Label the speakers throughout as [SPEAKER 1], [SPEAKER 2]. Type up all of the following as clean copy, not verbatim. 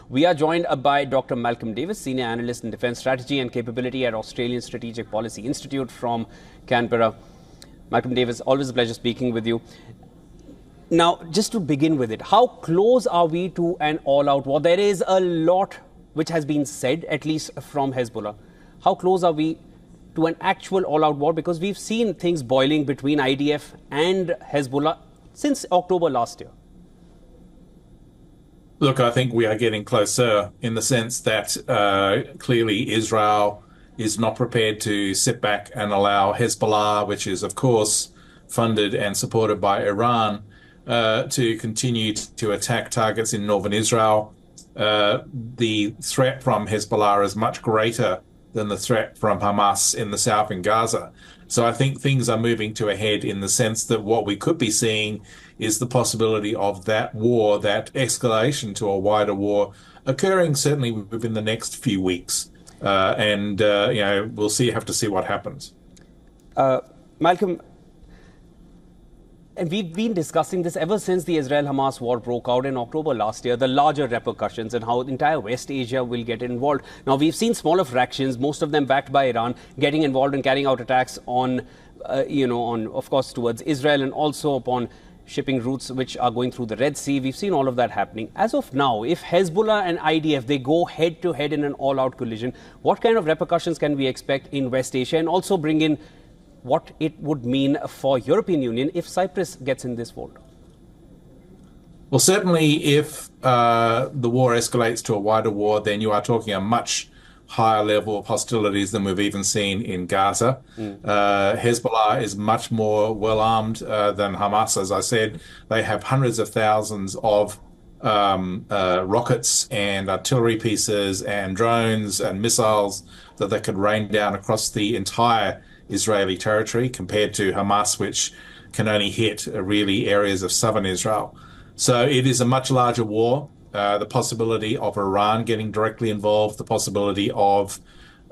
[SPEAKER 1] We are joined by Dr. Malcolm Davis, Senior Analyst in Defence Strategy and Capability at Australian Strategic Policy Institute from Canberra. Malcolm Davis, always a pleasure speaking with you. Now, just to begin with it, how close are we to an all-out war? There is a lot which has been said, at least from Hezbollah. How close are we to an actual all-out war? Because we've seen things boiling between IDF and Hezbollah since October last year.
[SPEAKER 2] Look, I think we are getting closer in the sense that clearly Israel is not prepared to sit back and allow Hezbollah, which is, of course, funded and supported by Iran, to continue to attack targets in northern Israel. The threat from Hezbollah is much greater than the threat from Hamas in the south in Gaza. So I think things are moving to a head in the sense that what we could be seeing is the possibility of that war, that escalation to a wider war, occurring certainly within the next few weeks. We'll have to see what happens.
[SPEAKER 1] Malcolm, and we've been discussing this ever since the Israel-Hamas war broke out in October last year, the larger repercussions and how the entire West Asia will get involved. Now, we've seen smaller fractions, most of them backed by Iran, getting involved in carrying out attacks on, of course, towards Israel and also upon shipping routes which are going through the Red Sea. We've seen all of that happening. As of now, if Hezbollah and IDF, they go head-to-head in an all-out collision, what kind of repercussions can we expect in West Asia? And also bring in what it would mean for European Union if Cyprus gets in this fold?
[SPEAKER 2] Well, certainly if the war escalates to a wider war, then you are talking a much higher level of hostilities than we've even seen in Gaza. Hezbollah is much more well-armed than Hamas, as I said. They have hundreds of thousands of rockets and artillery pieces and drones and missiles that they could rain down across the entire Israeli territory, compared to Hamas, which can only hit really areas of southern Israel. So it is a much larger war. The possibility of Iran getting directly involved, the possibility of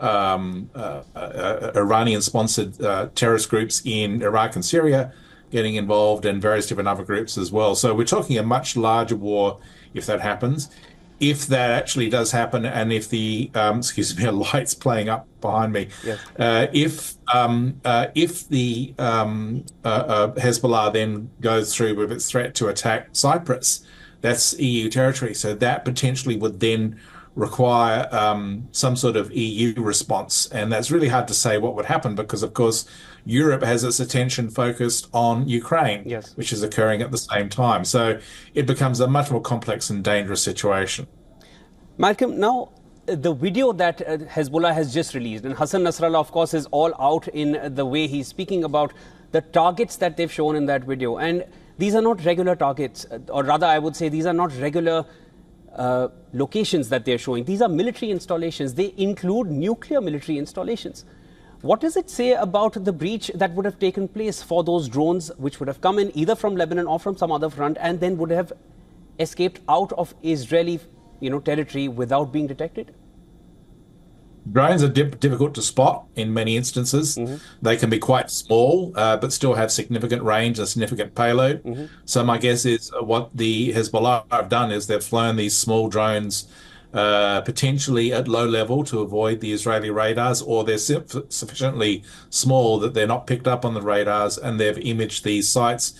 [SPEAKER 2] Iranian-sponsored terrorist groups in Iraq and Syria getting involved, and various different other groups as well. So we're talking a much larger war if that happens. If that actually does happen, and if the excuse me, a light's playing up behind me. Yes. If the Hezbollah then goes through with its threat to attack Cyprus, that's EU territory. So that potentially would then require some sort of EU response, and that's really hard to say what would happen because, of course, Europe has its attention focused on Ukraine, yes, which is occurring at the same time. So it becomes a much more complex and dangerous situation.
[SPEAKER 1] Malcolm, now the video that Hezbollah has just released, and Hassan Nasrallah, of course, is all out in the way he's speaking about the targets that they've shown in that video. And these are not regular targets, or rather, I would say these are not regular locations that they're showing. These are military installations. They include nuclear military installations. What does it say about the breach that would have taken place for those drones which would have come in either from Lebanon or from some other front and then would have escaped out of Israeli territory without being detected?
[SPEAKER 2] Drones are difficult to spot in many instances. They can be quite small, but still have significant range and significant payload. So my guess is what the Hezbollah have done is they've flown these small drones potentially at low level to avoid the Israeli radars, or they're sufficiently small that they're not picked up on the radars, and they've imaged these sites.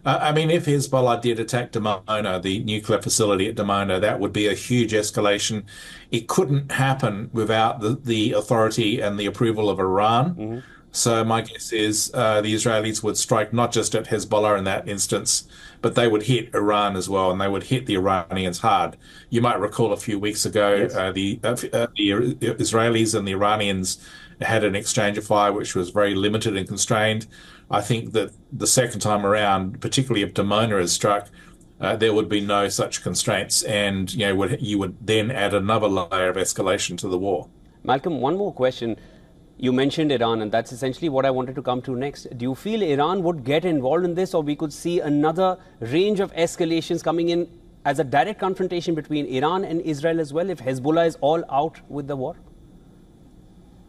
[SPEAKER 2] If Hezbollah did attack Dimona, the nuclear facility at Dimona, that would be a huge escalation. It couldn't happen without the authority and the approval of Iran. So my guess is the Israelis would strike not just at Hezbollah in that instance, but they would hit Iran as well, and they would hit the Iranians hard. You might recall a few weeks ago, yes, the Israelis and the Iranians had an exchange of fire which was very limited and constrained. I think that the second time around, particularly if Dimona is struck, there would be no such constraints, and you would then add another layer of escalation to the war.
[SPEAKER 1] Malcolm, one more question. You mentioned Iran, and that's essentially what I wanted to come to next. Do you feel Iran would get involved in this, or we could see another range of escalations coming in as a direct confrontation between Iran and Israel as well if Hezbollah is all out with the war?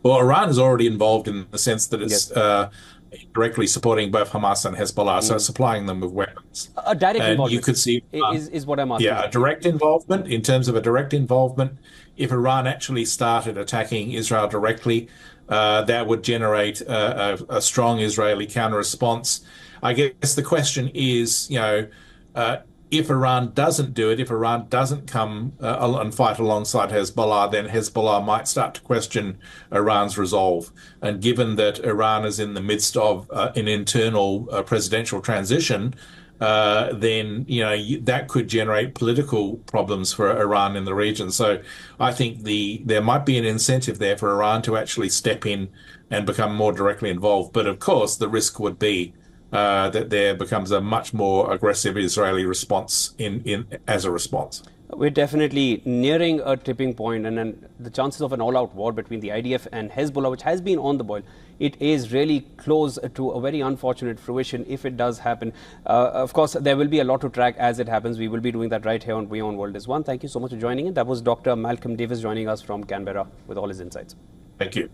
[SPEAKER 2] Well, Iran is already involved in the sense that it's directly supporting both Hamas and Hezbollah, so supplying them with weapons.
[SPEAKER 1] A direct
[SPEAKER 2] And
[SPEAKER 1] involvement
[SPEAKER 2] you could see,
[SPEAKER 1] is what I'm asking.
[SPEAKER 2] yeah, a direct involvement. In terms of a direct involvement, if Iran actually started attacking Israel directly, that would generate a strong Israeli counter-response. I guess the question is, if Iran doesn't do it, if Iran doesn't come and fight alongside Hezbollah, then Hezbollah might start to question Iran's resolve. And given that Iran is in the midst of an internal presidential transition, then that could generate political problems for Iran in the region. So I think there might be an incentive there for Iran to actually step in and become more directly involved. But of course, the risk would be that there becomes a much more aggressive Israeli response as a response.
[SPEAKER 1] We're definitely nearing a tipping point, and then the chances of an all-out war between the IDF and Hezbollah, which has been on the boil, it is really close to a very unfortunate fruition if it does happen. Of course, there will be a lot to track as it happens. We will be doing that right here on WION World is One. Thank you so much for joining in. That was Dr. Malcolm Davis joining us from Canberra with all his insights.
[SPEAKER 2] Thank you.